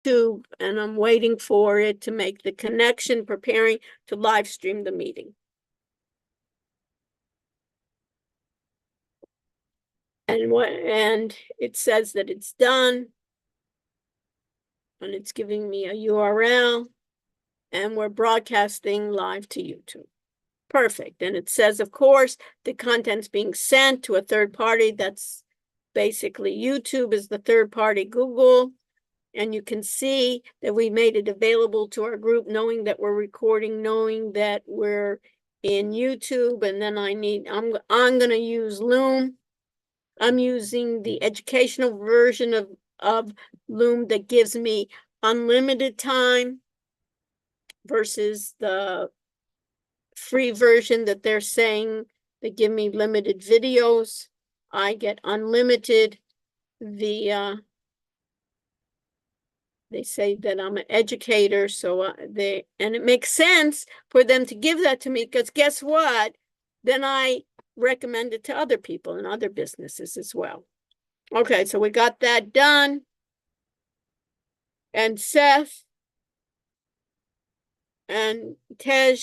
YouTube, and I'm waiting for it to make the connection, preparing to live stream the meeting. And it says that it's done, and it's giving me a URL, and we're broadcasting live to YouTube. Perfect. And it says, of course, the content's being sent to a third party. That's basically YouTube is the third party Google. And you can see that we made it available to our group, knowing that we're recording, knowing that we're in YouTube. And then I'm going to use Loom. I'm using the educational version of Loom that gives me unlimited time versus the free version that they're saying they give me limited videos. I get unlimited. They say that I'm an educator, so and it makes sense for them to give that to me, because guess what? Then I recommend it to other people and other businesses as well. Okay, so we got that done. And Seth and Tej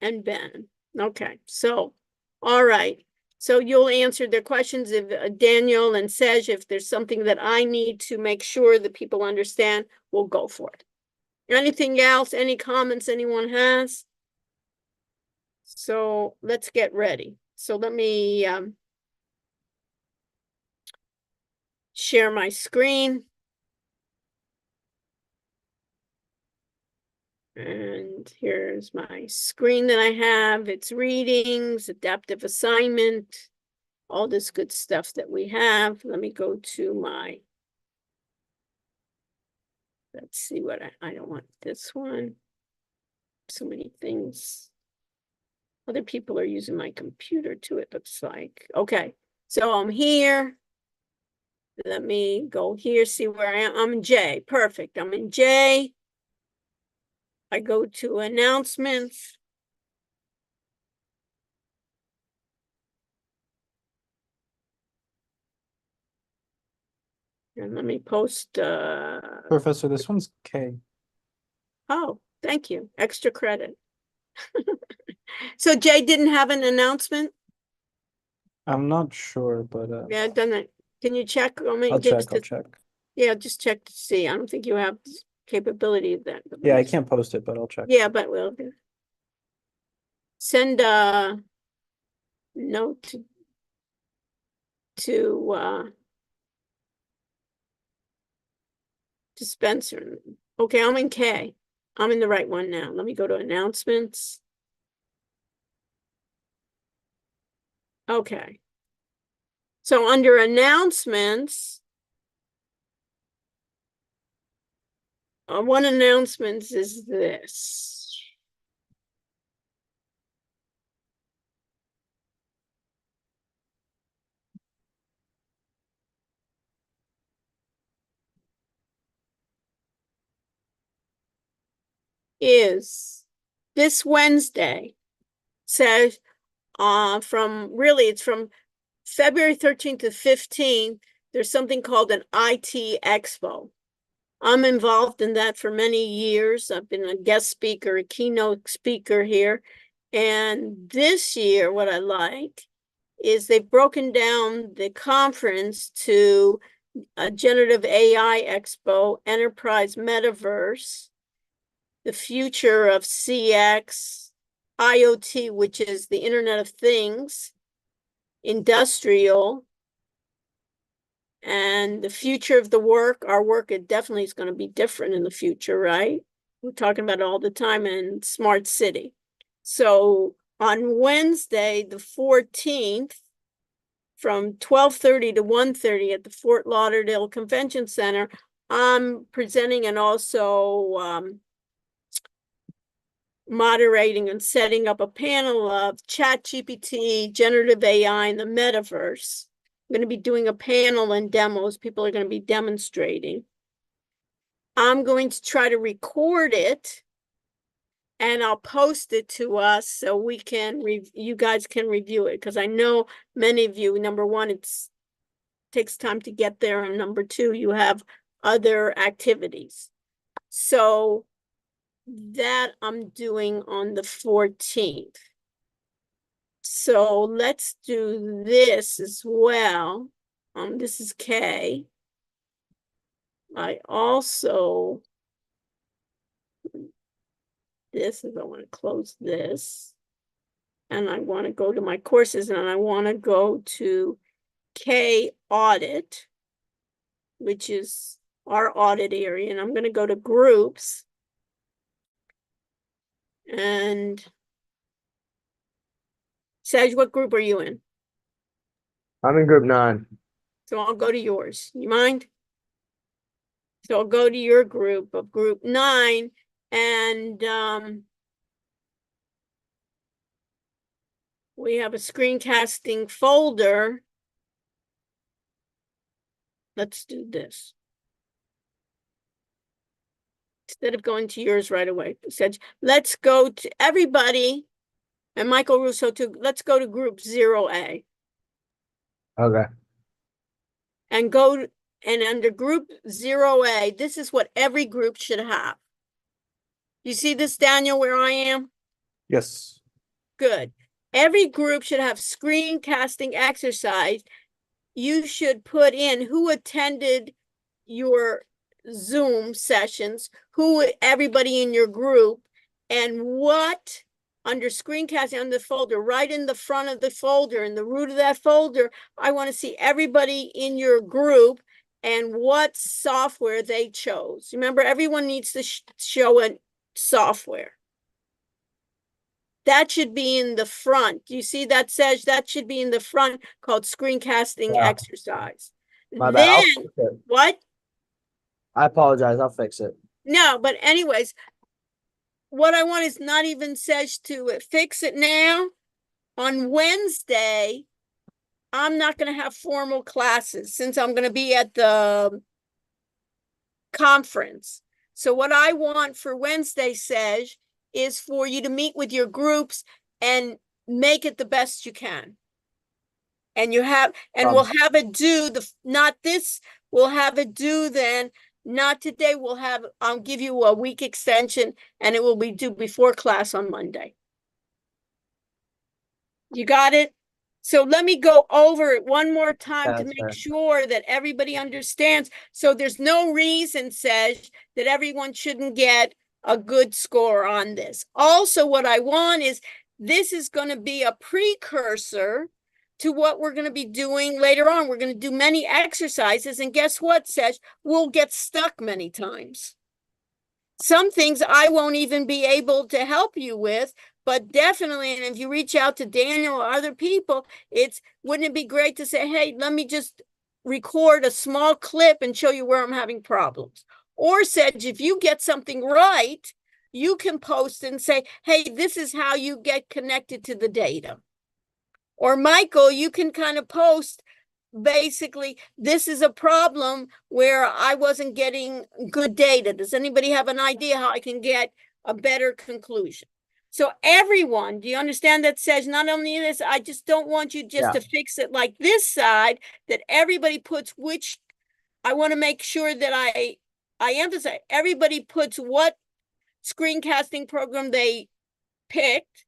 and Ben. Okay, so, all right. So you'll answer their questions, if Daniel and Sej, if there's something that I need to make sure that people understand, we'll go for it. Anything else? Any comments anyone has? So let's get ready. So let me share my screen. And here's my screen that I have. It's readings, adaptive assignment, all this good stuff that we have. Let me go to my, let's see what I don't want this one. So many things. Other people are using my computer too, it looks like. Okay, so I'm here. Let me go here, see where I am. I'm in J, perfect. I'm in J. I go to announcements. And let me post. Professor, this one's K. Oh, thank you. Extra credit. So Jay didn't have an announcement? I'm not sure, but Yeah, it doesn't. Can you check? I'll check. Yeah, just check to see. I don't think you have capability of that. Yeah, I can't post it, but I'll check. Yeah, but we'll do. Send a note to Spencer. Okay, I'm in K. I'm in the right one now. Let me go to announcements. Okay. So under announcements, one announcement is this. Is this Wednesday. Says it's from February 13th to 15th, there's something called an IT Expo. I'm involved in that for many years. I've been a guest speaker, a keynote speaker here. And this year, what I like is they've broken down the conference to a generative AI expo, enterprise metaverse, the future of CX, IoT, which is the Internet of Things, industrial, and the future of the work. Our work, it definitely is going to be different in the future, right? We're talking about it all the time in smart city. So on Wednesday, the 14th, from 12:30 to 1:30 at the Fort Lauderdale Convention Center, I'm presenting and also moderating and setting up a panel of ChatGPT, generative AI, and the metaverse. I'm going to be doing a panel and demos. People are going to be demonstrating. I'm going to try to record it, and I'll post it to us so we can you guys can review it, because I know many of you, number one, it takes time to get there, and number two, you have other activities. So that I'm doing on the 14th. So let's do this as well. This is K. I also, this is, I want to close this. And I want to go to my courses and I want to go to K audit, which is our audit area. And I'm going to go to groups. And Saj, what group are you in? I'm in group 9. So I'll go to yours. You mind? So I'll go to your group of group 9 and we have a screencasting folder. Let's do this. Instead of going to yours right away, Saj, let's go to everybody, and Michael Russo too. Let's go to group 0A. Okay. And go, and under group 0A, this is what every group should have. You see this, Daniel, where I am? Yes. Good. Every group should have screencasting exercise. You should put in who attended your Zoom sessions, everybody in your group, and what under screencasting on the folder, right in the front of the folder, in the root of that folder, I want to see everybody in your group and what software they chose. Remember, everyone needs to show a software. That should be in the front. You see that says that should be in the front, called screencasting exercise. My bad. I'll Then fix it. what? I apologize. I'll fix it. No, but anyways, what I want is not even says to fix it now. On Wednesday, I'm not going to have formal classes since I'm going to be at the conference. So what I want for Wednesday, Sej, is for you to meet with your groups and make it the best you can. And you have, and we'll have it due not this, we'll have it due then, not today. I'll give you a week extension and it will be due before class on Monday. You got it? So let me go over it one more time to make sure that everybody understands. So there's no reason, Sej, that everyone shouldn't get a good score on this. Also, what I want is this is going to be a precursor to what we're going to be doing later on. We're going to do many exercises. And guess what, Sej? We'll get stuck many times. Some things I won't even be able to help you with, but definitely, and if you reach out to Daniel or other people, wouldn't it be great to say, hey, let me just record a small clip and show you where I'm having problems. Or Sej, if you get something right, you can post and say, hey, this is how you get connected to the data. Or Michael, you can kind of post, basically, this is a problem where I wasn't getting good data. Does anybody have an idea how I can get a better conclusion? So everyone, do you understand that says not only this, I just don't want you just to fix it like this side, that everybody puts I want to make sure that I emphasize, everybody puts what screencasting program they picked.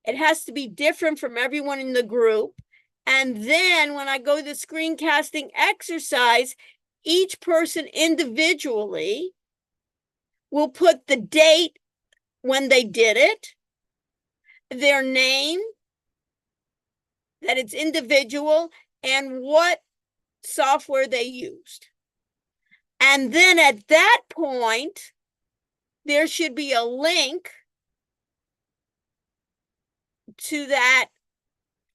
It has to be different from everyone in the group. And then when I go to the screencasting exercise, each person individually will put the date when they did it, their name, that it's individual, and what software they used. And then at that point, there should be a link to that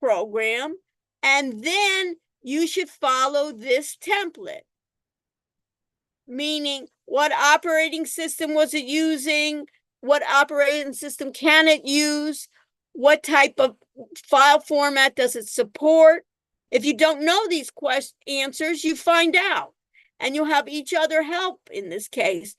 program, and then you should follow this template. Meaning, what operating system was it using? What operating system can it use? What type of file format does it support? If you don't know these answers, you find out. And you have each other help in this case.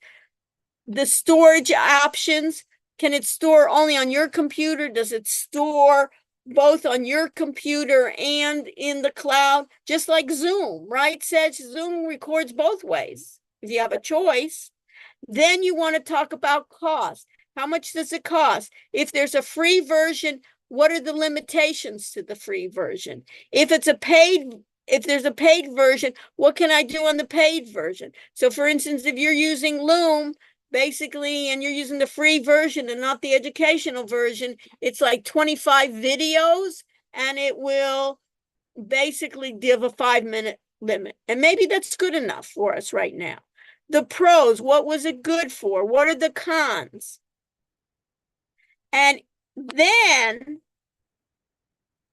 The storage options, can it store only on your computer? Does it store both on your computer and in the cloud? Just like Zoom, right? Says Zoom records both ways if you have a choice. Then you want to talk about cost. How much does it cost? If there's a free version, what are the limitations to the free version? If there's a paid version, what can I do on the paid version? So for instance, if you're using Loom, basically, and you're using the free version and not the educational version, it's like 25 videos, and it will basically give a 5-minute limit. And maybe that's good enough for us right now. The pros, what was it good for? What are the cons? And then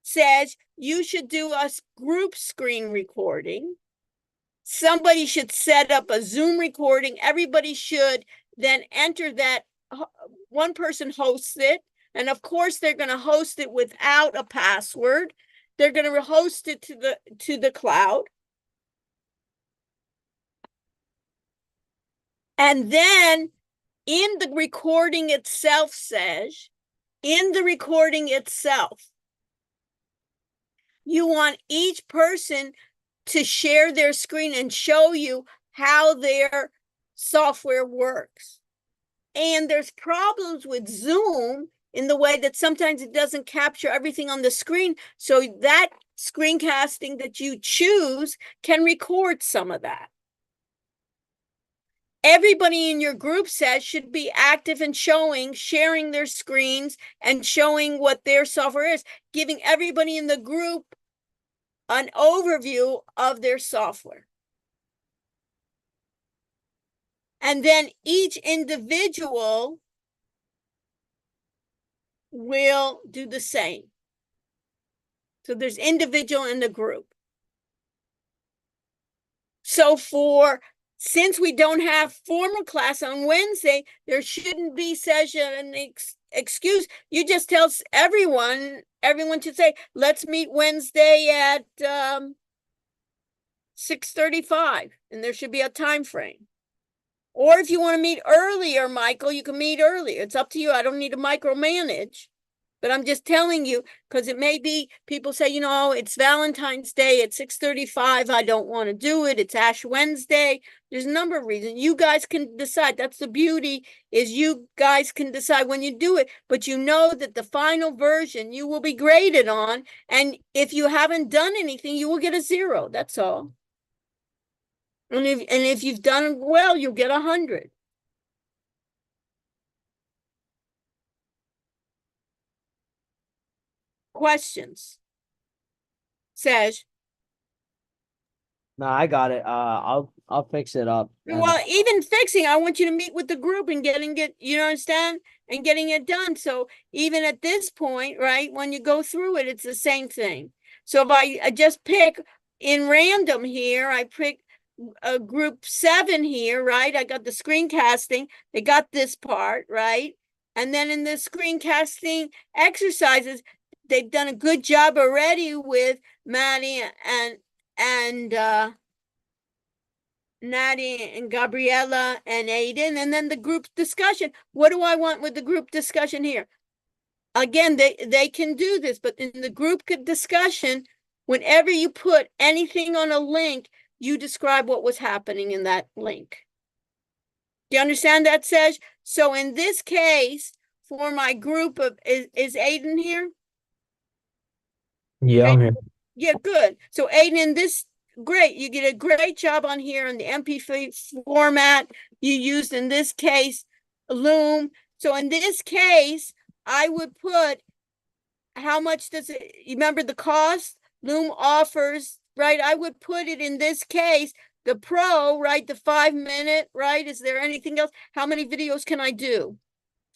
says you should do a group screen recording. Somebody should set up a Zoom recording. Everybody should then enter that. One person hosts it. And of course, they're going to host it without a password. They're going to host it to the cloud. And then in the recording itself says, in the recording itself, you want each person to share their screen and show you how their software works. And there's problems with Zoom in the way that sometimes it doesn't capture everything on the screen. So that screencasting that you choose can record some of that. Everybody in your group set should be active and sharing their screens and showing what their software is, giving everybody in the group an overview of their software. And then each individual will do the same. So there's individual in the group. So since we don't have formal class on Wednesday, there shouldn't be session excuse. You just tell everyone should say, let's meet Wednesday at 6:35, and there should be a time frame. Or if you want to meet earlier, Michael, you can meet earlier. It's up to you. I don't need to micromanage. But I'm just telling you, because it may be people say, it's Valentine's Day at 6:35. I don't want to do it. It's Ash Wednesday. There's a number of reasons. You guys can decide. That's the beauty, is you guys can decide when you do it. But you know that the final version you will be graded on. And if you haven't done anything, you will get a 0. That's all. And if you've done well, you'll get 100. Questions? Says. No, I got it. I'll fix it up. Well, even fixing, I want you to meet with the group and getting it, you understand? And getting it done. So even at this point, right, when you go through it, it's the same thing. So if I just pick in random here, I pick a group 7 here, right? I got the screencasting. They got this part, right? And then in the screencasting exercises, they've done a good job already with Maddie and Nadia and Gabriella and Aiden. And then the group discussion. What do I want with the group discussion here? Again, they can do this, but in the group discussion, whenever you put anything on a link, you describe what was happening in that link. Do you understand that, Sej? So in this case, for my group of, is Aiden here? Yeah, I'm here. Yeah, good. So Aiden, in this, great. You get a great job on here in the MP3 format. You used, in this case, Loom. So in this case, I would put, how much does it, you remember the cost? Loom offers, right? I would put it in this case, the pro, right? The 5-minute, right? Is there anything else? How many videos can I do?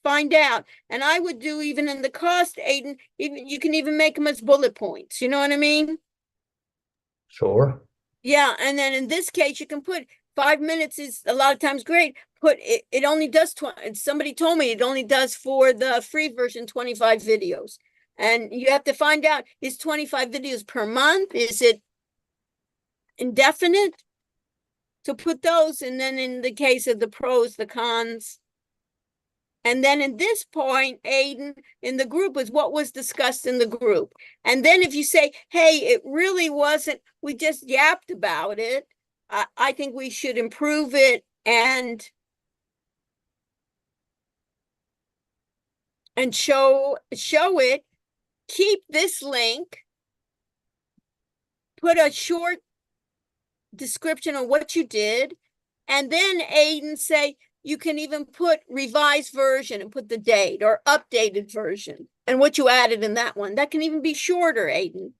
Find out. And I would do, even in the cost, Aiden, even you can even make them as bullet points. You know what I mean? Sure. Yeah. And then in this case, you can put 5 minutes is a lot of times great. Put it only does 20. Somebody told me it only does, for the free version, 25 videos. And you have to find out, is 25 videos per month? Is it indefinite? So put those, and then in the case of the pros, the cons. And then in this point, Aiden, in the group, is what was discussed in the group. And then if you say, hey, it really wasn't, we just yapped about it, I think we should improve it and and show it, keep this link, put a short description of what you did, and then Aiden say, you can even put revised version and put the date or updated version and what you added in that one. That can even be shorter, Aiden.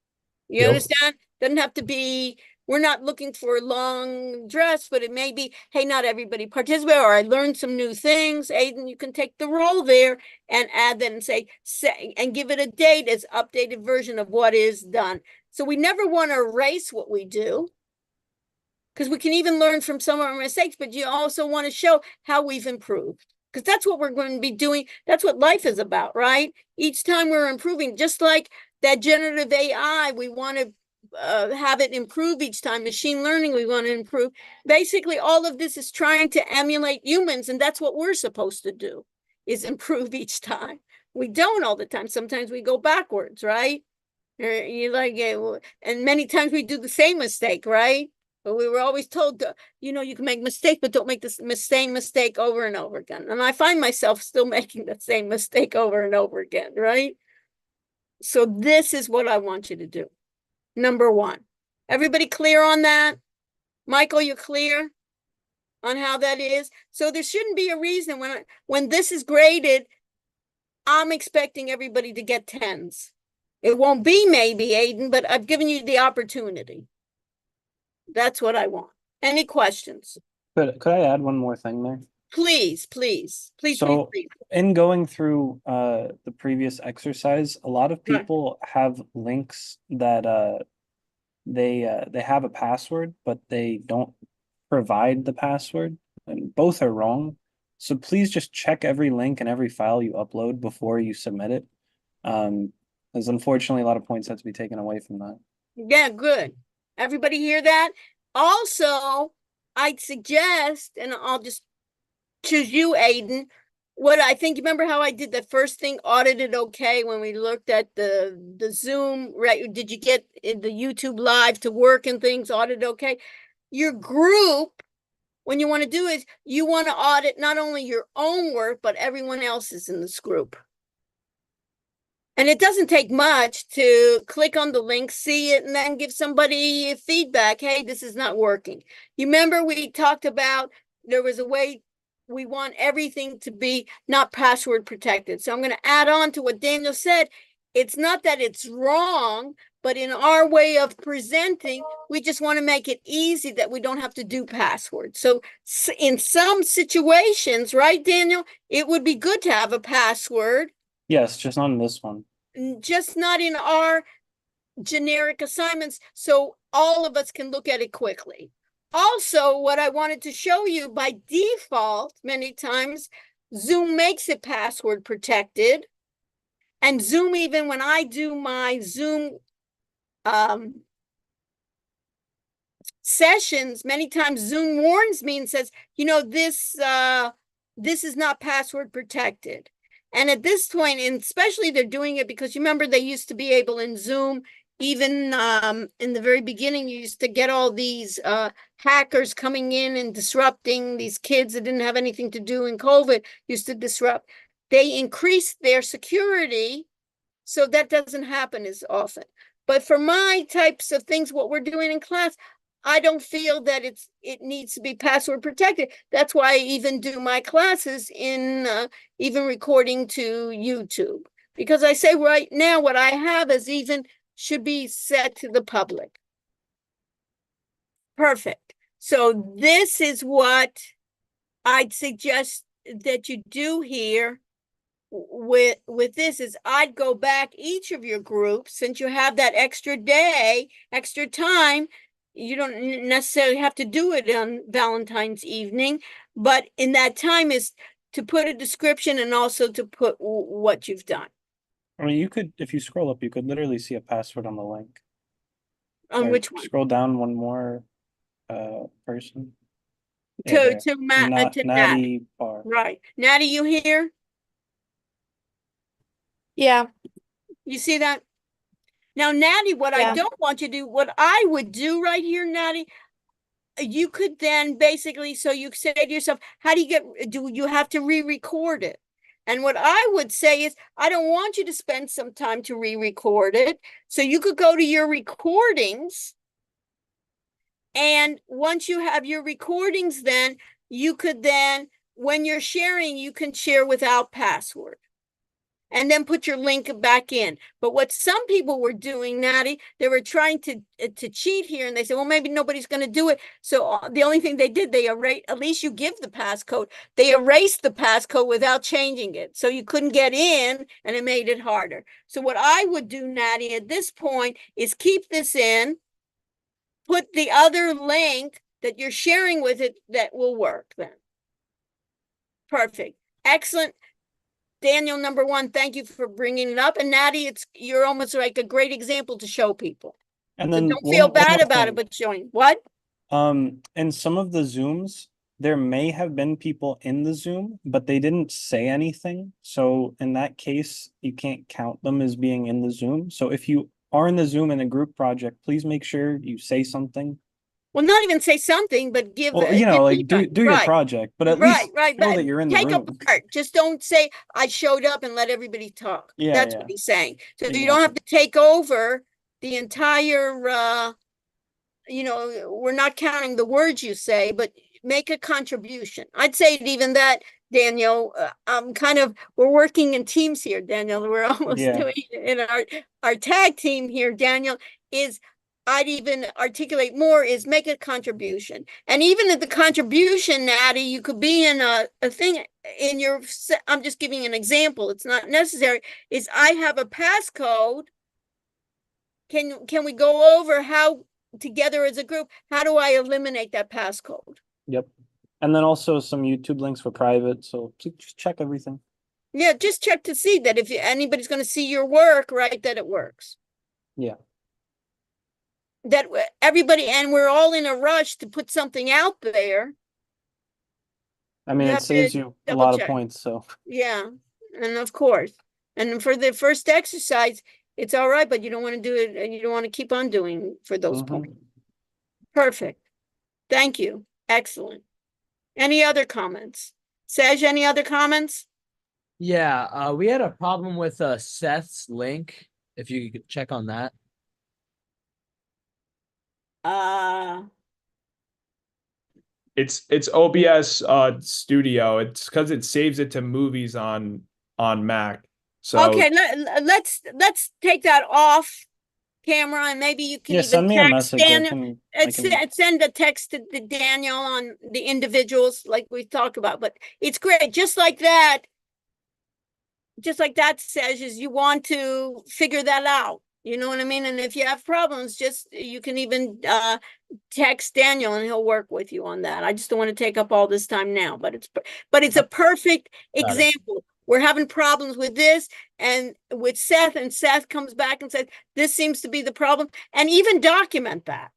You Yep. understand? Doesn't have to be, we're not looking for a long dress, but it may be, hey, not everybody participated, or I learned some new things. Aiden, you can take the role there and add that and say, and give it a date as updated version of what is done. So we never want to erase what we do, because we can even learn from some of our mistakes, but you also want to show how we've improved, because that's what we're going to be doing. That's what life is about, right? Each time we're improving, just like that generative AI, we want to have it improve each time. Machine learning, we want to improve. Basically, all of this is trying to emulate humans, and that's what we're supposed to do, is improve each time. We don't all the time. Sometimes we go backwards, right? You like it, and many times we do the same mistake, right? But we were always told to, you can make mistakes, but don't make the same mistake over and over again. And I find myself still making the same mistake over and over again, right? So this is what I want you to do. Number one. Everybody clear on that? Michael, you clear on how that is? So there shouldn't be a reason when this is graded, I'm expecting everybody to get 10s. It won't be maybe, Aiden, but I've given you the opportunity. That's what I want. Any questions? Could I add one more thing there? Please, please, please, So please. in going through the previous exercise, a lot of Right. people have links that they have a password, but they don't provide the password, and both are wrong. So please just check every link and every file you upload before you submit it. Because unfortunately a lot of points have to be taken away from that. Yeah, good. Everybody hear that? Also, I'd suggest, and I'll just choose you, Aiden. What I think, remember how I did the first thing, audited okay, when we looked at the Zoom, right? Did you get the YouTube live to work and things, audited okay? Your group, when you want to do is, you want to audit not only your own work, but everyone else's in this group. And it doesn't take much to click on the link, see it, and then give somebody feedback. Hey, this is not working. You remember we talked about there was a way we want everything to be not password protected. So I'm going to add on to what Daniel said. It's not that it's wrong, but in our way of presenting, we just want to make it easy that we don't have to do passwords. So in some situations, right, Daniel, it would be good to have a password. Yes, just not in this one. Just not in our generic assignments, so all of us can look at it quickly. Also, what I wanted to show you, by default, many times, Zoom makes it password protected. And Zoom, even when I do my Zoom sessions, many times Zoom warns me and says, this is not password protected. And at this point, and especially they're doing it because you remember they used to be able in Zoom, even in the very beginning, you used to get all these hackers coming in and disrupting these kids that didn't have anything to do in COVID, used to disrupt. They increased their security, so that doesn't happen as often. But for my types of things, what we're doing in class, I don't feel that it needs to be password protected. That's why I even do my classes in even recording to YouTube, because I say right now what I have is even should be set to the public. Perfect. So this is what I'd suggest that you do here with this is I'd go back each of your groups, since you have that extra day, extra time. You don't necessarily have to do it on Valentine's evening, but in that time is to put a description and also to put what you've done. I mean, you could, if you scroll up, you could literally see a password on the link. On Or which one? Scroll down one more person. To Matt, to Nat. Natty Bar. Right. Natty, you here? Yeah. You see that? Now, Natty, what I don't want you to do, what I would do right here, Natty, you could then basically, so you say to yourself, how do you have to re-record it? And what I would say is, I don't want you to spend some time to re-record it. So you could go to your recordings. And once you have your recordings, then you could then, when you're sharing, you can share without password. And then put your link back in. But what some people were doing, Natty, they were trying to cheat here, and they said, well, maybe nobody's going to do it. So the only thing they did, they erased, at least you give the passcode. They erased the passcode without changing it. So you couldn't get in, and it made it harder. So what I would do, Natty, at this point is keep this in, put the other link that you're sharing with it that will work then. Perfect. Excellent. Daniel, number one, thank you for bringing it up. And Natty, you're almost like a great example to show people. And So then don't feel bad more about it, thing. but showing what? In some of the Zooms, there may have been people in the Zoom, but they didn't say anything. So in that case, you can't count them as being in the Zoom. So if you are in the Zoom in a group project, please make sure you say something. Well, not even say something, but give Well, you know, like do right, your project, but at right, least right. know But that you're in the take a room. part. Just don't say I showed up and let everybody talk. Yeah, That's yeah. what he's saying. So you Exactly. don't have to take over the entire we're not counting the words you say, but make a contribution. I'd say even that, Daniel, we're working in teams here, Daniel. We're almost Yeah. doing in our tag team here, Daniel, is I'd even articulate more is make a contribution. And even at the contribution, Natty, you could be in a thing in your, I'm just giving an example. It's not necessary, is I have a passcode. Can we go over how together as a group, how do I eliminate that passcode? Yep. And then also some YouTube links for private. So just check everything. Yeah, just check to see that if anybody's going to see your work, right, that it works. Yeah. That everybody, and we're all in a rush to put something out there. I mean, it saves you a lot of points. So yeah, and of course, and for the first exercise, it's all right, but you don't want to do it, and you don't want to keep on doing for those points. Perfect. Thank you. Excellent. Any other comments? Sej, any other comments? Yeah, we had a problem with Seth's link. If you could check on that. It's OBS Studio. It's because it saves it to movies on Mac. So okay, let's take that off camera, and maybe you can even send me a message. Daniel. Send a text to Daniel on the individuals like we talked about. But it's great, just like that. Just like that says, is you want to figure that out. You know what I mean? And if you have problems, you can even text Daniel and he'll work with you on that. I just don't want to take up all this time now, but it's a perfect example. We're having problems with this and with Seth, and Seth comes back and says, this seems to be the problem, and even document that.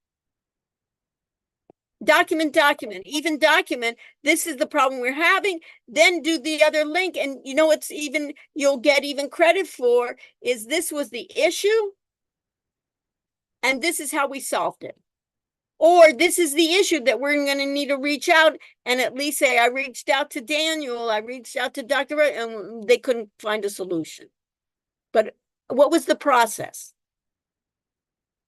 Document, even document, this is the problem we're having, then do the other link. And you know, it's even, you'll get even credit for is this was the issue and this is how we solved it. Or this is the issue that we're going to need to reach out and at least say, I reached out to Daniel, I reached out to Dr. Ray, and they couldn't find a solution. But what was the process?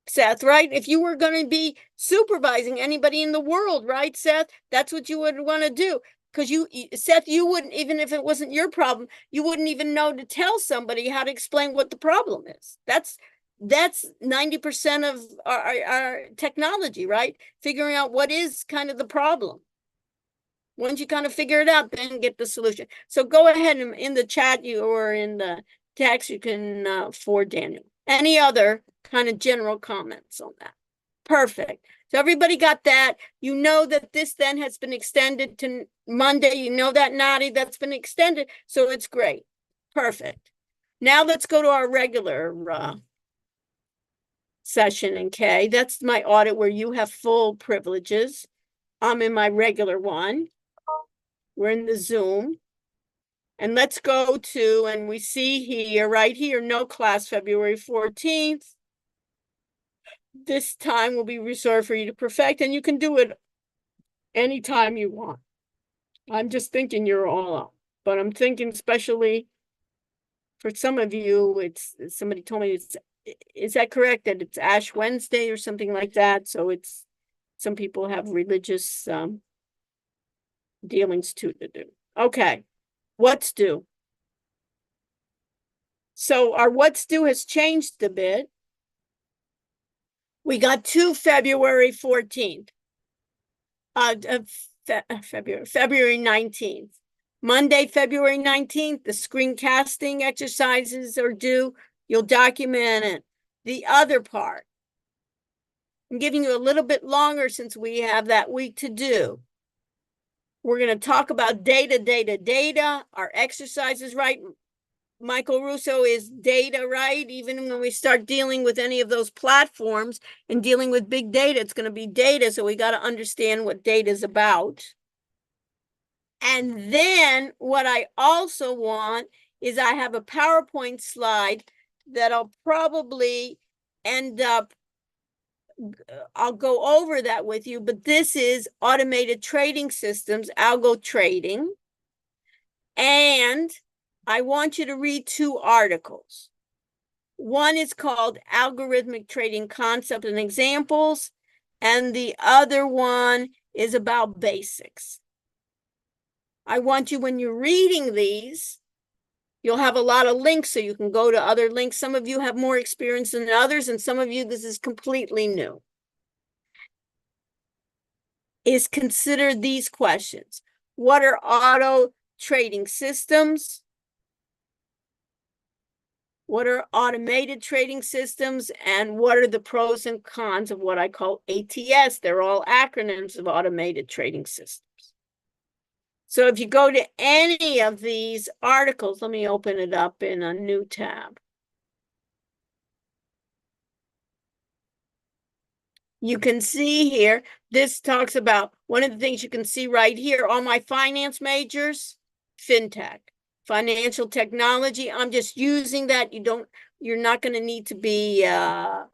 Seth, right? If you were going to be supervising anybody in the world, right, Seth? That's what you would want to do. Because Seth, you wouldn't, even if it wasn't your problem, you wouldn't even know to tell somebody how to explain what the problem is. That's 90% of our technology, right? Figuring out what is kind of the problem. Once you kind of figure it out, then get the solution. So go ahead and in the chat or in the text, you can forward Daniel. Any other kind of general comments on that? Perfect. So everybody got that. You know that this then has been extended to Monday. You know that, Natty, that's been extended. So it's great. Perfect. Now let's go to our regular session in K. That's my audit where you have full privileges. I'm in my regular one. We're in the Zoom. And let's go to, and we see here, right here, no class February 14th. This time will be reserved for you to perfect, and you can do it anytime you want. I'm just thinking you're all but I'm thinking especially for some of you, somebody told me is that correct that it's Ash Wednesday or something like that? So some people have religious dealings to do. Okay, what's due? So our what's due has changed a bit. We got two February 14th. February 19th. Monday, February 19th, the screencasting exercises are due. You'll document it. The other part, I'm giving you a little bit longer since we have that week to do. We're going to talk about data. Our exercises, right? Michael Russo, is data right? Even when we start dealing with any of those platforms and dealing with big data, it's going to be data. So we got to understand what data is about. And then what I also want is I have a PowerPoint slide that I'll probably end up, I'll go over that with you, but this is automated trading systems, algo trading. And I want you to read two articles. One is called Algorithmic Trading Concept and Examples, and the other one is about basics. I want you, when you're reading these, you'll have a lot of links so you can go to other links. Some of you have more experience than others, and some of you, this is completely new. Is consider these questions. What are auto trading systems? What are automated trading systems? And what are the pros and cons of what I call ATS? They're all acronyms of automated trading systems. So if you go to any of these articles, let me open it up in a new tab. You can see here, this talks about one of the things you can see right here, all my finance majors, fintech, financial technology. I'm just using that. You're not going to need to be a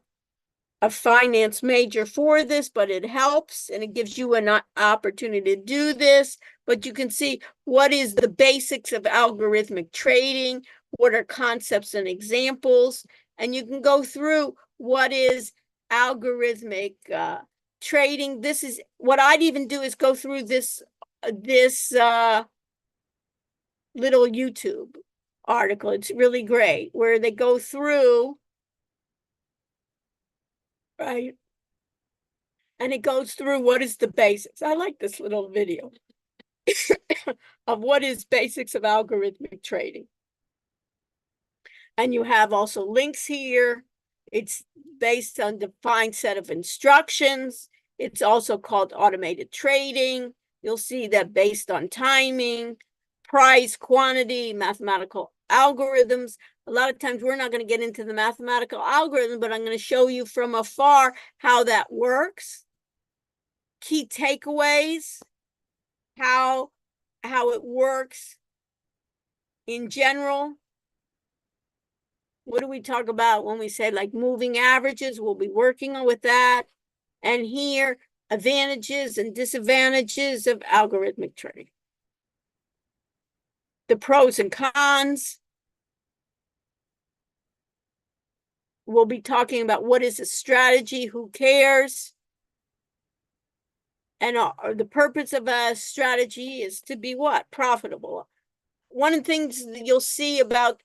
finance major for this, but it helps and it gives you an opportunity to do this. But you can see what is the basics of algorithmic trading, what are concepts and examples, and you can go through what is algorithmic trading. This is what I'd even do is go through this little YouTube article. It's really great where they go through, right? And it goes through what is the basics. I like this little video of what is basics of algorithmic trading. And you have also links here. It's based on defined set of instructions. It's also called automated trading. You'll see that based on timing, price, quantity, mathematical algorithms. A lot of times we're not going to get into the mathematical algorithm, but I'm going to show you from afar how that works. Key takeaways, how it works in general. What do we talk about when we say like moving averages? We'll be working with that. And here, advantages and disadvantages of algorithmic trading. The pros and cons. We'll be talking about what is a strategy, who cares? And the purpose of a strategy is to be what? Profitable. One of the things that you'll see about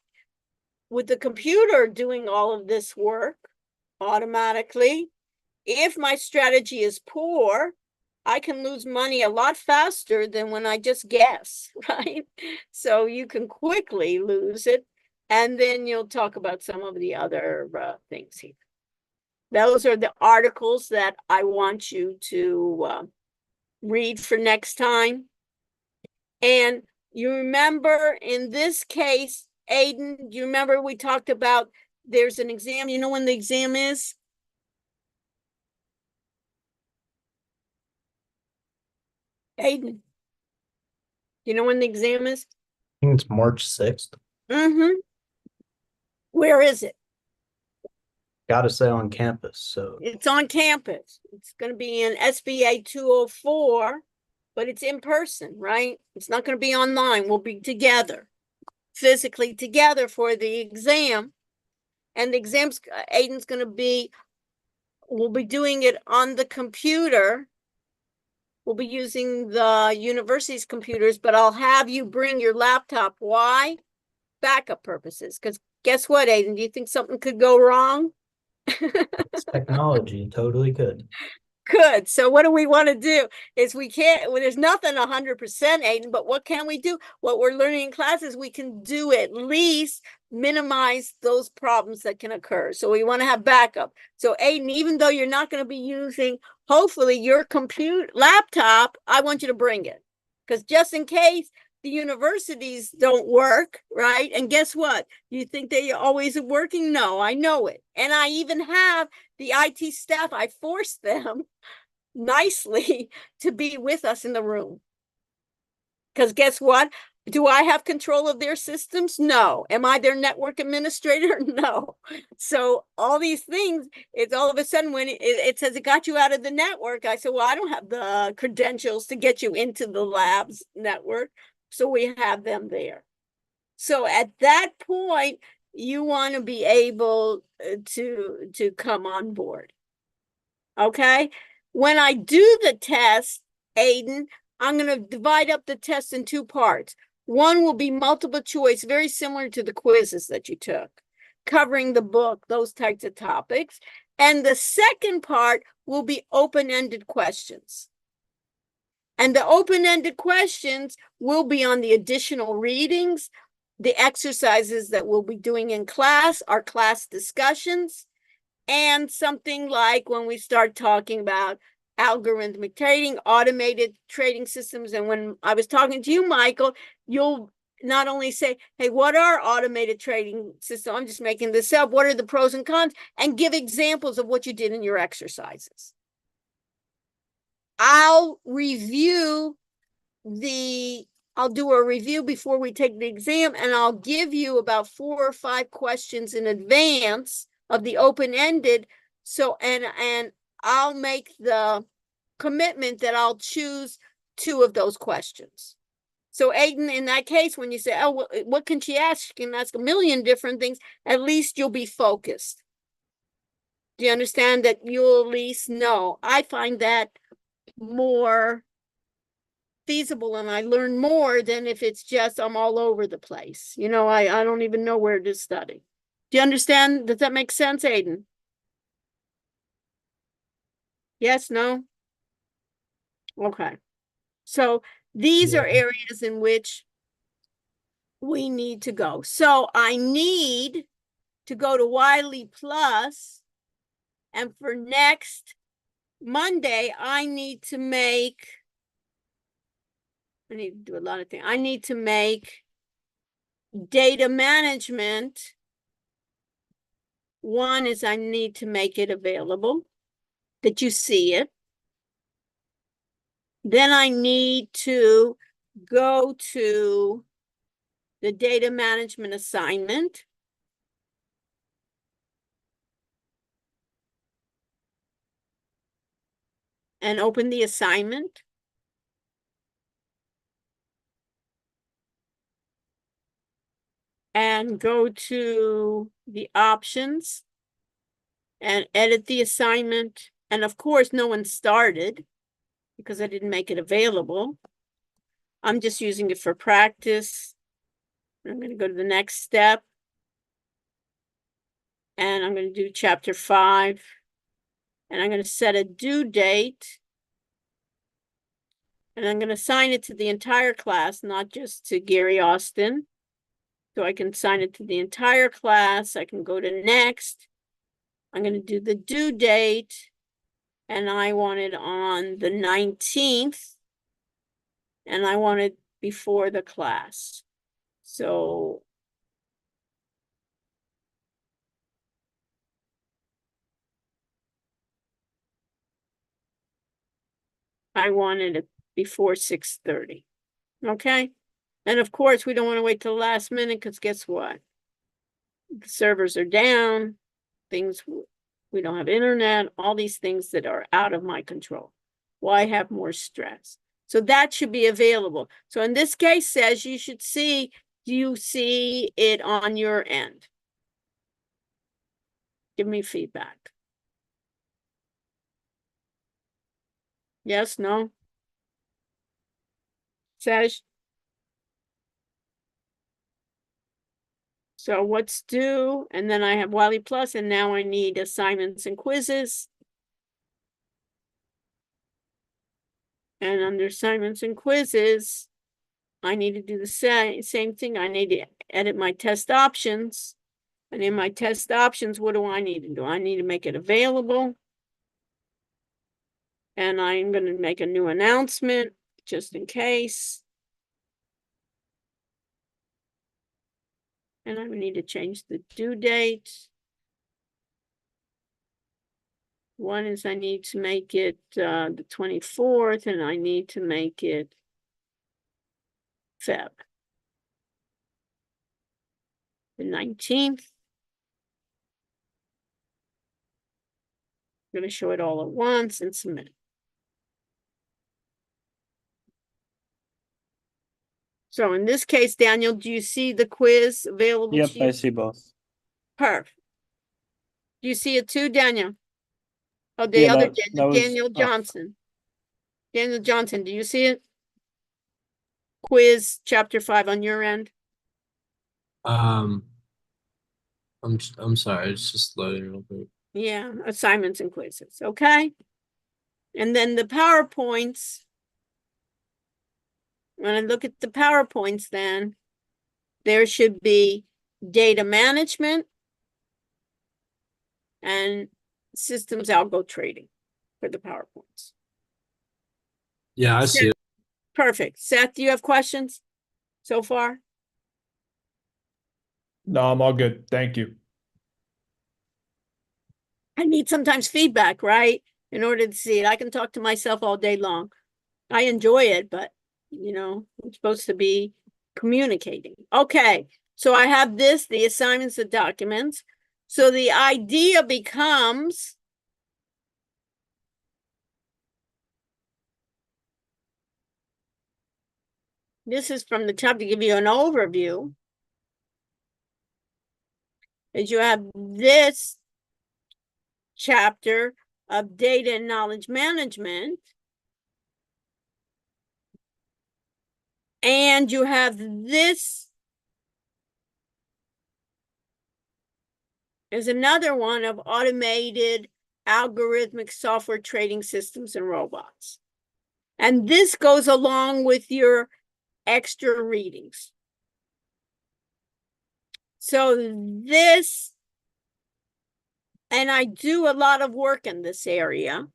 with the computer doing all of this work automatically, if my strategy is poor, I can lose money a lot faster than when I just guess, right? So you can quickly lose it. And then you'll talk about some of the other things here. Those are the articles that I want you to read for next time. And you remember in this case, Aiden, do you remember we talked about there's an exam? You know when the exam is? Aiden, you know when the exam is? I think it's March 6th. Mm-hmm. Where is it? Gotta say on campus. So It's on campus. It's going to be in SBA 204. but it's in person, right? It's not going to be online. We'll be together, physically together for the exam. And the exam's, Aiden's going to be, we'll be doing it on the computer. We'll be using the university's computers, but I'll have you bring your laptop. Why? Backup purposes. Because guess what, Aiden? Do you think something could go wrong? It's technology, totally could. Good. So what do we want to do is we can't, well, there's nothing 100%, Aiden, but what can we do? What we're learning in classes, we can do at least minimize those problems that can occur. So we want to have backup. So Aiden, even though you're not going to be using, hopefully, your laptop, I want you to bring it. Because just in case the universities don't work, right? And guess what? You think they always are working? No, I know it. And I even have the IT staff, I forced them nicely to be with us in the room. Because guess what? Do I have control of their systems? No. Am I their network administrator? No. So all these things, it's all of a sudden when it says it got you out of the network, I said, well, I don't have the credentials to get you into the lab's network. So we have them there. So at that point, you want to be able to come on board. Okay? When I do the test, Aiden, I'm going to divide up the test in two parts. One will be multiple choice, very similar to the quizzes that you took, covering the book, those types of topics. And the second part will be open-ended questions. And the open-ended questions will be on the additional readings, the exercises that we'll be doing in class, our class discussions, and something like when we start talking about algorithmic trading, automated trading systems. And when I was talking to you, Michael, you'll not only say, hey, what are automated trading systems? I'm just making this up. What are the pros and cons? And give examples of what you did in your exercises. I'll do a review before we take the exam, and I'll give you about 4 or 5 questions in advance of the open-ended. So, and I'll make the commitment that I'll choose 2 of those questions. So Aiden, in that case, when you say, oh, what can she ask? She can ask a million different things. At least you'll be focused. Do you understand that you'll at least know? I find that more feasible, and I learn more than if it's just I'm all over the place. You know, I don't even know where to study. Do you understand? Does that make sense, Aiden? Yes, no? Okay. So these are areas in which we need to go. So I need to go to Wiley Plus, and for next Monday, I need to do a lot of things. I need to make data management. One is I need to make it available, that you see it. Then I need to go to the data management assignment. And open the assignment. And go to the options and edit the assignment. And of course, no one started because I didn't make it available. I'm just using it for practice. I'm going to go to the next step. And I'm going to do chapter 5. And I'm going to set a due date. And I'm going to assign it to the entire class, not just to Gary Austin. So I can assign it to the entire class. I can go to next. I'm going to do the due date. And I want it on the 19th. And I want it before the class. So I wanted it before 6:30. Okay. And of course, we don't want to wait till the last minute because guess what? The servers are down. We don't have internet, all these things that are out of my control. Why have more stress? So that should be available. So in this case says you should see, do you see it on your end? Give me feedback. Yes, no? Says. So what's due? And then I have Wiley Plus, and now I need assignments and quizzes. And under assignments and quizzes, I need to do the same thing. I need to edit my test options. And in my test options, what do I need to do? I need to make it available. And I'm going to make a new announcement just in case. And I need to change the due date. One is I need to make it the 24th, and I need to make it Feb. The 19th. I'm going to show it all at once and submit it. So in this case, Daniel, do you see the quiz available Yep, to you? I see both. Perfect. Do you see it too, Daniel? Oh, the Yeah, other that was Daniel Johnson. Daniel Johnson, do you see it? Quiz chapter 5 on your end. I'm sorry, it's just loading real quick. Yeah, assignments and quizzes, okay? And then the PowerPoints. When I look at the PowerPoints, then there should be data management and systems algo trading for the PowerPoints. Yeah, I see it. Perfect. Seth, do you have questions so far? No, I'm all good. Thank you. I need sometimes feedback, right? In order to see it. I can talk to myself all day long. I enjoy it, but you know, I'm supposed to be communicating. Okay, so I have this, the assignments, the documents. So the idea becomes this is from the top to give you an overview. Is you have this chapter of data and knowledge management. And you have this is another one of automated algorithmic software trading systems and robots. And this goes along with your extra readings. So this, and I do a lot of work in this area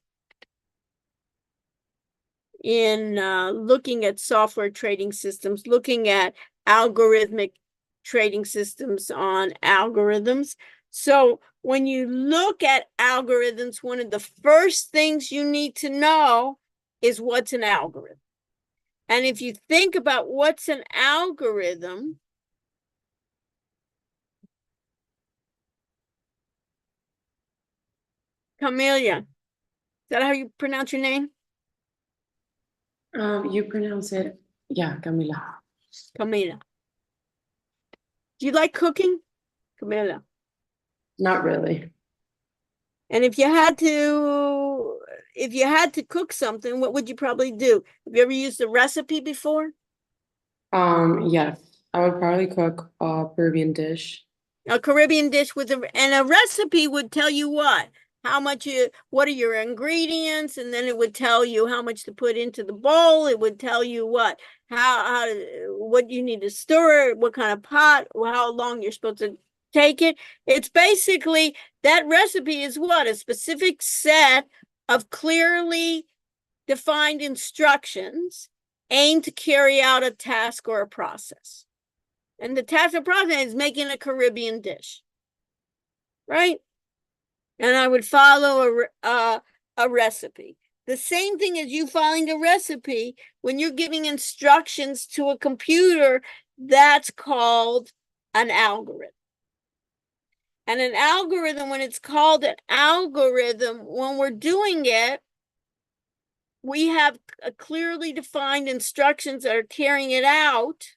in looking at software trading systems, looking at algorithmic trading systems on algorithms. So when you look at algorithms, one of the first things you need to know is what's an algorithm. And if you think about what's an algorithm, Camelia, is that how you pronounce your name? You pronounce it, yeah, Camila. Camila. Do you like cooking? Camila. Not really. And if you had to cook something, what would you probably do? Have you ever used a recipe before? Yes, I would probably cook a Peruvian dish. A Caribbean dish with and a recipe would tell you what? What are your ingredients? And then it would tell you how much to put into the bowl. It would tell you what you need to stir it, what kind of pot, how long you're supposed to take it. It's basically, that recipe is what? A specific set of clearly defined instructions aimed to carry out a task or a process. And the task or process is making a Caribbean dish, right? And I would follow a recipe. The same thing as you following a recipe, when you're giving instructions to a computer, that's called an algorithm. And an algorithm, when it's called an algorithm, when we're doing it, we have a clearly defined instructions that are carrying it out.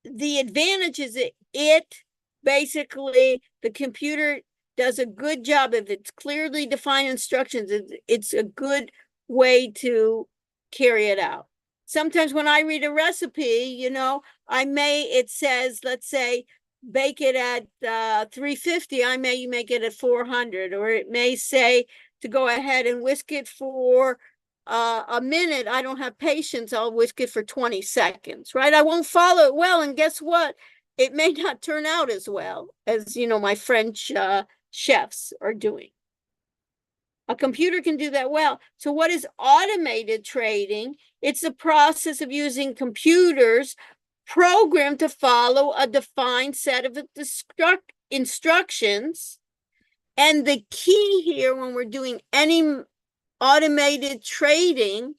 The advantage is that it basically, the computer does a good job. If it's clearly defined instructions, it's a good way to carry it out. Sometimes when I read a recipe, it says, let's say, bake it at 350, I may make it at 400, or it may say to go ahead and whisk it for a minute. I don't have patience. I'll whisk it for 20 seconds, right? I won't follow it well. And guess what? It may not turn out as well as, my French chefs are doing. A computer can do that well. So what is automated trading? It's the process of using computers programmed to follow a defined set of instructions. And the key here when we're doing any automated trading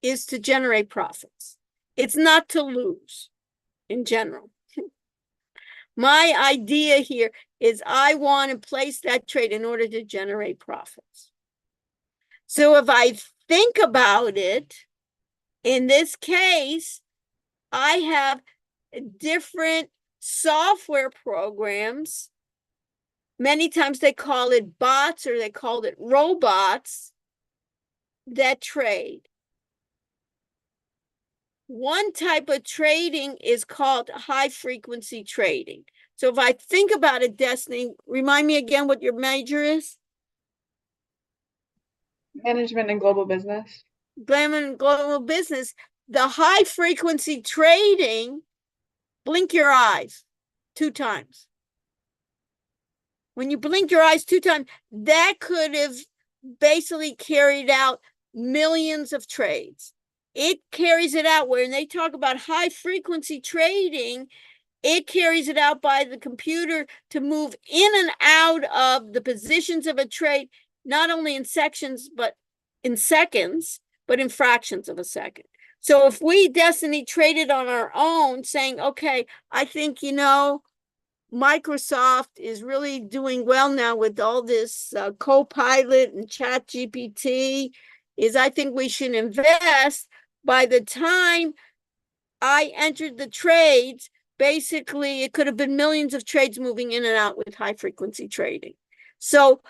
is to generate profits. It's not to lose in general. My idea here is I want to place that trade in order to generate profits. So if I think about it, in this case, I have different software programs. Many times they call it bots or they call it robots that trade. One type of trading is called high frequency trading. So if I think about it, Destiny, remind me again what your major is? Management and global business. Global business. The high frequency trading, blink your eyes 2 times. When you blink your eyes 2 times, that could have basically carried out millions of trades. It carries it out when they talk about high frequency trading, it carries it out by the computer to move in and out of the positions of a trade, not only in sections, but in seconds, but in fractions of a second. So if we, Destiny, traded on our own saying, okay, I think, Microsoft is really doing well now with all this Copilot and Chat GPT, I think we should invest. By the time I entered the trades, basically it could have been millions of trades moving in and out with high frequency trading. So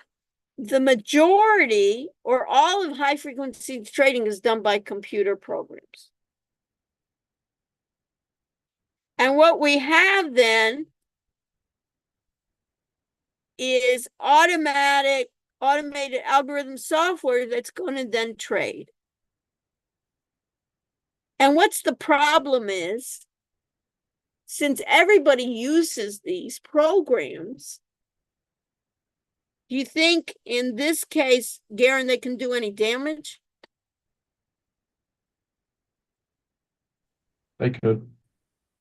the majority or all of high frequency trading is done by computer programs. And what we have then is automated algorithm software that's going to then trade. And what's the problem is, since everybody uses these programs, do you think in this case, Garen, they can do any damage? They could.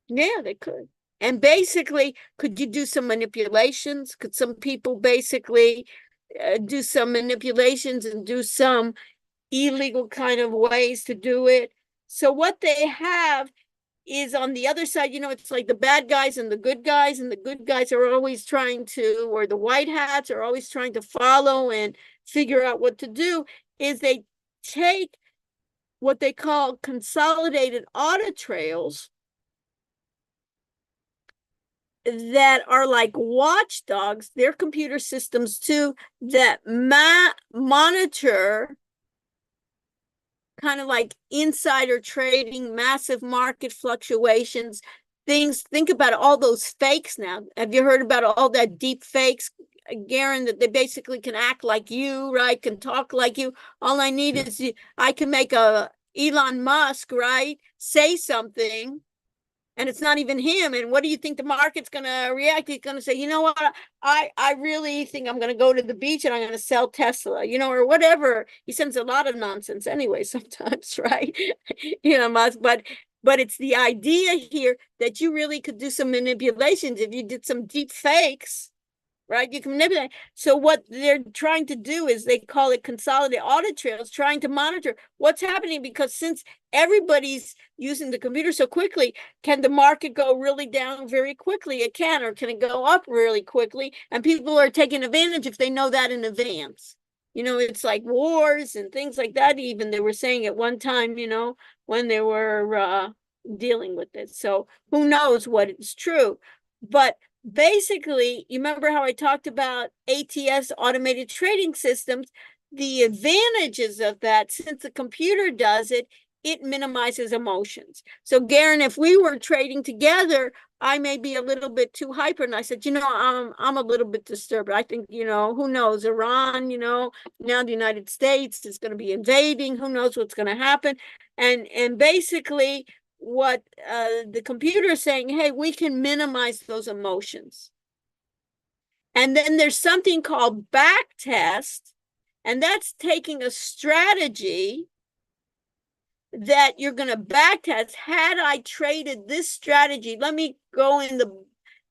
Yeah, they could. And basically, could you do some manipulations? Could some people basically do some manipulations and do some illegal kind of ways to do it? So what they have is on the other side, it's like the bad guys and the good guys are always trying to, or the white hats are always trying to follow and figure out what to do, is they take what they call consolidated audit trails that are like watchdogs. They're computer systems too that monitor kind of like insider trading, massive market fluctuations, things. Think about all those fakes now. Have you heard about all that deep fakes, Garen, that they basically can act like you, right? Can talk like you. All I need is I can make a Elon Musk, right? Say something and it's not even him. And what do you think the market's going to react? He's going to say, you know what? I really think I'm going to go to the beach and I'm going to sell Tesla, or whatever. He sends a lot of nonsense anyway, sometimes, right? Musk, but it's the idea here that you really could do some manipulations if you did some deep fakes, right? You can manipulate. So what they're trying to do is they call it consolidated audit trails, trying to monitor what's happening, because since everybody's using the computer so quickly, can the market go really down very quickly? It can, or can it go up really quickly? And people are taking advantage if they know that in advance. You know, it's like wars and things like that. Even they were saying at one time, you know, when they were dealing with it. So who knows what is true. But basically, you remember how I talked about ATS, automated trading systems? The advantages of that, since the computer does it, it minimizes emotions. So Garen, if we were trading together, I may be a little bit too hyper. And I said, you know, I'm a little bit disturbed. I think, you know, who knows, Iran, you know, now the United States is going to be invading. Who knows what's going to happen? And basically what the computer is saying, hey, we can minimize those emotions. And then there's something called back test, and that's taking a strategy that you're going to back test. Had I traded this strategy, let me go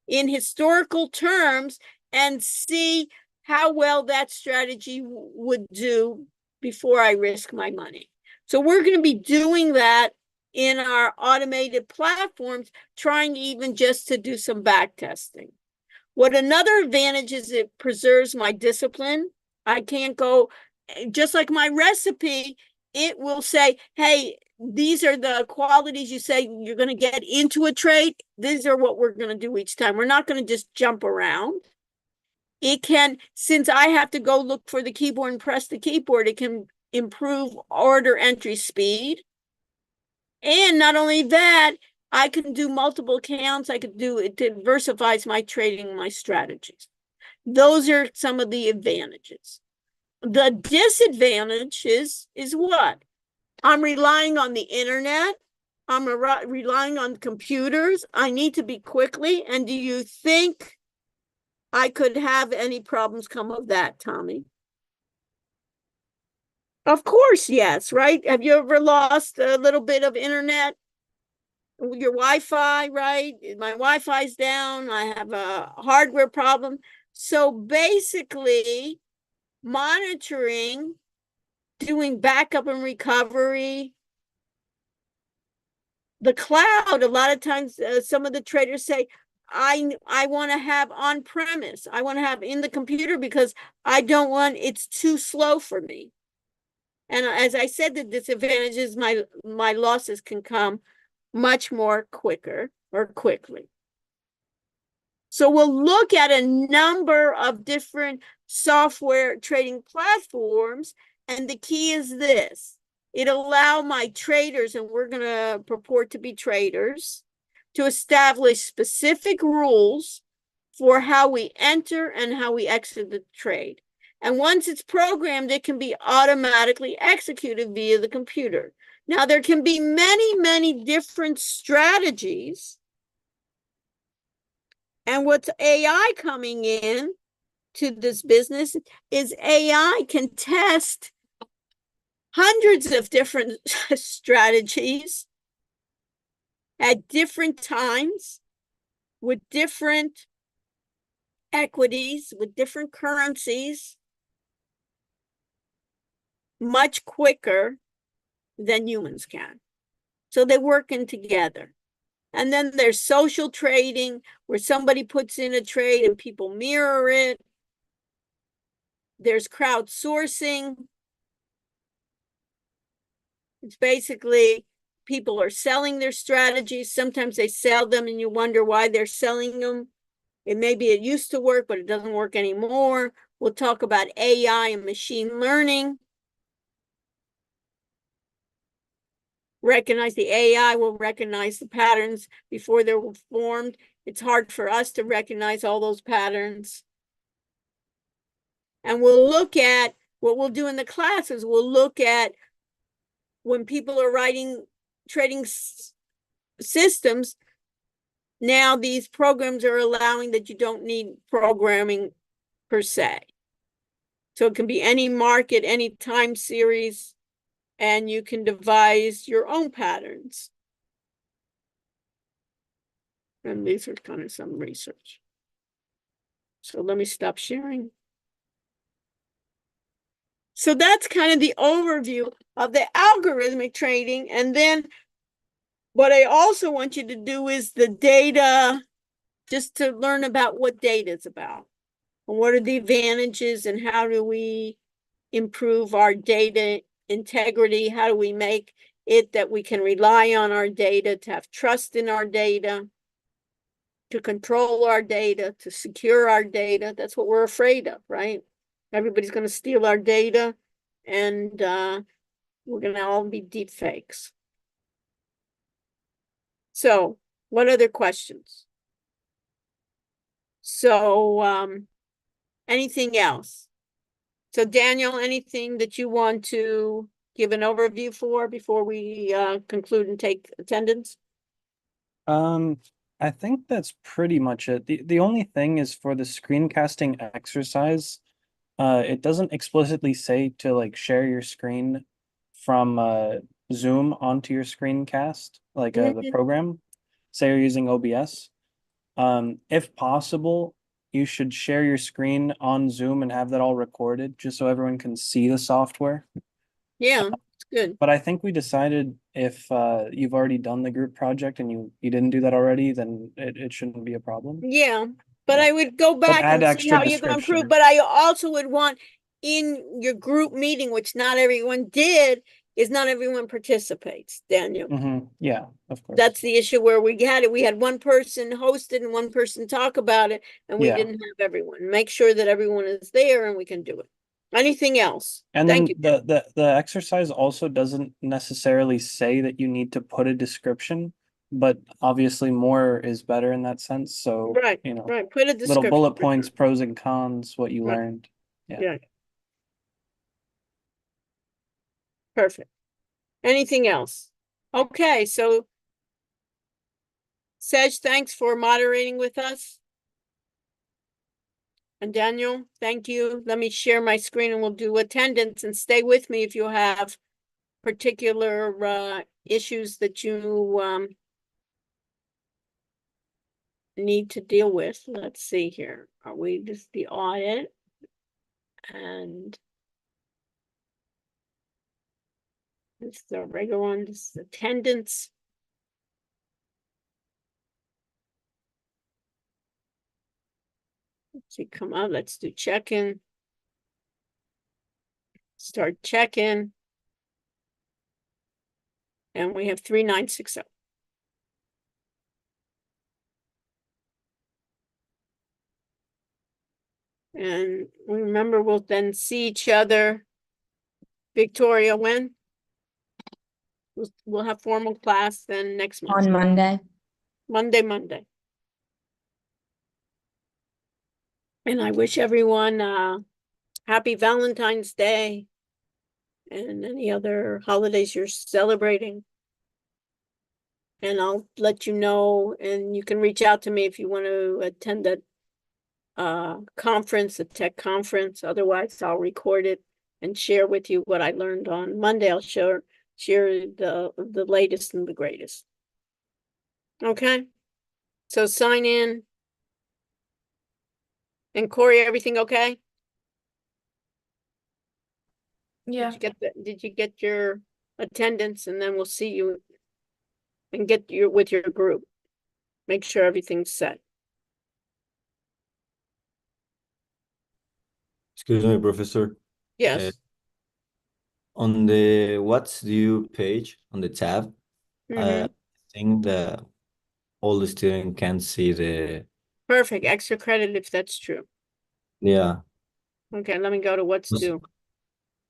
in historical terms and see how well that strategy would do before I risk my money. So we're going to be doing that in our automated platforms, trying even just to do some back testing. What another advantage is, it preserves my discipline. I can't go, just like my recipe, it will say, hey, these are the qualities you say you're going to get into a trade. These are what we're going to do each time. We're not going to just jump around. It can, since I have to go look for the keyboard and press the keyboard, it can improve order entry speed. And not only that, I can do multiple accounts. I could do, it diversifies my trading, my strategies. Those are some of the advantages. The disadvantage is what? I'm relying on the internet. I'm relying on computers. I need to be quickly. And do you think I could have any problems come of that, Tommy? Of course, yes, right? Have you ever lost a little bit of internet? Your Wi-Fi, right? My Wi-Fi's down. I have a hardware problem. So basically, monitoring, doing backup and recovery, the cloud, a lot of times some of the traders say, I want to have on premise. I want to have in the computer because I don't want, it's too slow for me. And as I said, the disadvantages, my losses can come much more quicker or quickly. So we'll look at a number of different software trading platforms. And the key is this: it allow my traders, and we're going to purport to be traders, to establish specific rules for how we enter and how we exit the trade. And once it's programmed, it can be automatically executed via the computer. Now, there can be many, many different strategies. And what's AI coming in to this business is AI can test hundreds of different strategies at different times with different equities, with different currencies, much quicker than humans can. So they're working together. And then there's social trading, where somebody puts in a trade and people mirror it. There's crowdsourcing. It's basically people are selling their strategies. Sometimes they sell them and you wonder why they're selling them. It maybe it used to work, but it doesn't work anymore. We'll talk about AI and machine learning. Recognize the AI will recognize the patterns before they're formed. It's hard for us to recognize all those patterns. And we'll look at what we'll do in the classes. We'll look at when people are writing trading systems. Now these programs are allowing that you don't need programming per se. So it can be any market, any time series, and you can devise your own patterns. And these are kind of some research. So let me stop sharing. So that's kind of the overview of the algorithmic trading. And then what I also want you to do is the data, just to learn about what data is about. And what are the advantages and how do we improve our data integrity? How do we make it that we can rely on our data, to have trust in our data, to control our data, to secure our data? That's what we're afraid of, right? Everybody's going to steal our data, and we're going to all be deep fakes. So, what other questions? So, anything else? So, Daniel, anything that you want to give an overview for before we conclude and take attendance? I think that's pretty much it. The only thing is for the screencasting exercise, it doesn't explicitly say to like share your screen from Zoom onto your screencast, like the Mhm. program. Say you're using OBS. If possible, you should share your screen on Zoom and have that all recorded, just so everyone can see the software. Yeah, it's good. But I think we decided if you've already done the group project and you didn't do that already, then it shouldn't be a problem. Yeah, but Yeah. I would go back add and see extra how you're going to improve. description. But I also would want in your group meeting, which not everyone did, is not everyone participates, Daniel. Yeah, of course. That's the issue where we had it. We had one person host it and one person talk about it, and we Yeah. didn't have everyone. Make sure that everyone is there and we can do it. Anything else? And Thank then you. the exercise also doesn't necessarily say that you need to put a description, but obviously more is better in that sense. So, Right, you know, right. Put a little description. bullet points, pros and cons, what you Right. learned. Yeah. Yeah. Perfect. Anything else? Okay, so Sej, thanks for moderating with us. And Daniel, thank you. Let me share my screen and we'll do attendance, and stay with me if you have particular issues that you need to deal with. Let's see here. Are we just the audit? And it's the regular one, this is attendance. Let's see, come on, let's do check-in. Start check-in. And we have 3960. And remember, we'll then see each other. Victoria, when? We'll have formal class then next month. On Monday. Monday. And I wish everyone happy Valentine's Day and any other holidays you're celebrating. And I'll let you know, and you can reach out to me if you want to attend that conference, a tech conference. Otherwise, I'll record it and share with you what I learned on Monday. I'll share the latest and the greatest. Okay, so sign in. And Corey, everything okay? Yeah. Did you get your attendance? And then we'll see you and get you with your group. Make sure everything's set. Excuse me, Professor. Yes. On the What's Due page, on the tab, Mhm. I think that all the students can see the, Perfect. Extra credit if that's true. yeah, Okay, let me go to what's Yes. due.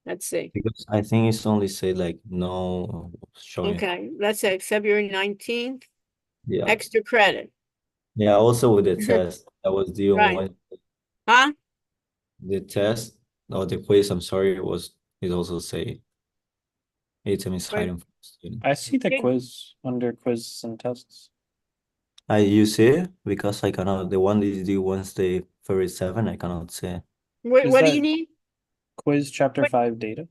Let's see. because I think it's only say like no showing. Okay, let's say February 19th, Yeah. extra credit. Yeah, also with the test that was due on Right. Wednesday. Huh? The test or the quiz, I'm sorry, it also say item is Right. hidden from the student. I see the Okay. quiz under quizzes and tests. You see it? Because I cannot, the one that is due Wednesday, February 7, I cannot see. What, Is what do that- you need? Quiz chapter What- 5 data.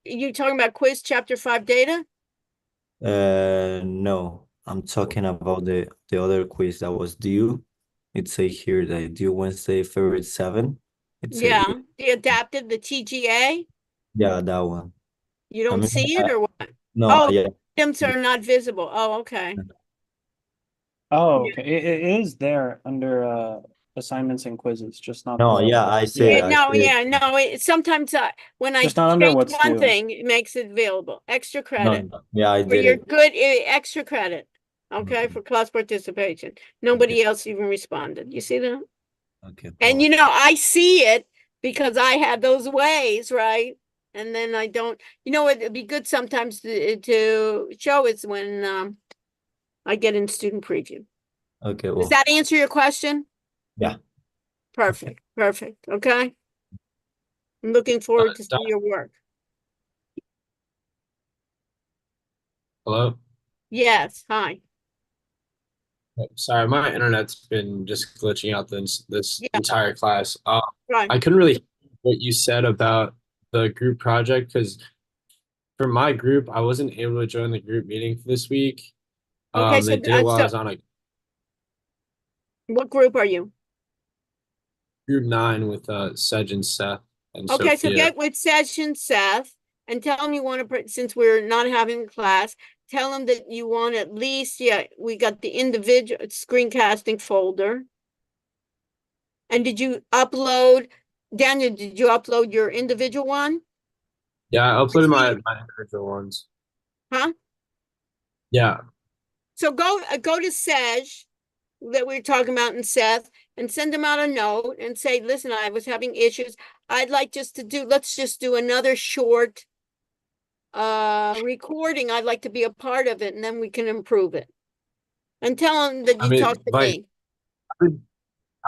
You talking about quiz chapter 5 data? No, I'm talking about the other quiz that was due. It say here that due Wednesday, February 7. It say Yeah, the adapted, the TGA. yeah, that one. You don't mean, see it or what? No, Oh, yeah, items are not visible. Oh, okay. Oh, Yeah. okay. It is there under assignments and quizzes, just not No, the- yeah, I see Yeah, it. I no, see it. yeah, no, sometimes when I Just not under change what's one due. thing, it makes it available, extra No, credit. no, yeah, I For did your it. good, extra credit, okay, Okay. for class participation. Nobody else even responded. You see that? Okay. And well, you know, I see it because I have those ways, right? And then I don't, you know, it'd be good sometimes to show is when I get in student preview. okay, Does well, that answer your question? yeah. Perfect, perfect, okay? I'm looking forward to Doc- see your work. Hello? Yes, hi. Sorry, my internet's been just glitching out this Yeah. entire class. Right. I couldn't really hear what you said about the group project because for my group, I wasn't able to join the group meeting for this week. Okay, so, They did it while I so was on a what group are you? group 9 with Sedge and Seth and Okay, so Sophia. get with Session Seth and tell him you want to, since we're not having class, tell him that you want at least, yeah, we got the individual screencasting folder. And did you upload, Daniel, did you upload your individual one? Yeah, I uploaded my see- individual ones. Huh? Yeah. So go to Sedge that we were talking about in Seth and send him out a note and say, listen, I was having issues. I'd like let's just do another short recording. I'd like to be a part of it and then we can improve it. And tell him that I you mean, talked to like, me.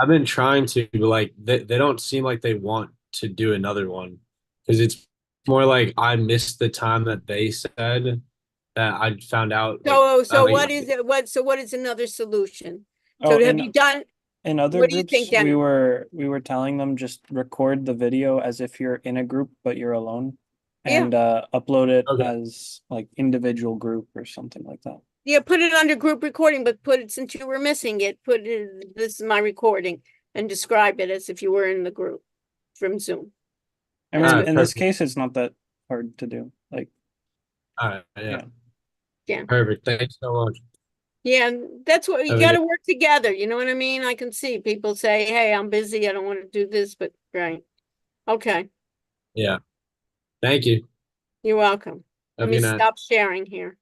I've been trying to, but like they don't seem like they want to do another one because it's more like I missed the time that they said that I found out. Like, So like, what is it? What is another solution? Oh, So have in you done, in other what do you groups, think, we Daniel? were telling them just record the video as if you're in a group but you're alone, Yeah. and upload it Okay. as like individual group or something like that. Yeah, put it under group recording, but put it, since you were missing it, put it, this is my recording and describe it as if you were in the group from Zoom. I That's mean, good. in this perfect. case, it's not that hard to do. Like, All right, yeah. Yeah. Yeah. Perfect. Thanks so much. Yeah, and that's what, you Have a gotta good- work together, you know what I mean? I can see people say, hey, I'm busy, I don't want to do this, but right. Okay, Yeah. Thank you. you're welcome. Let Have a me good night. stop sharing here.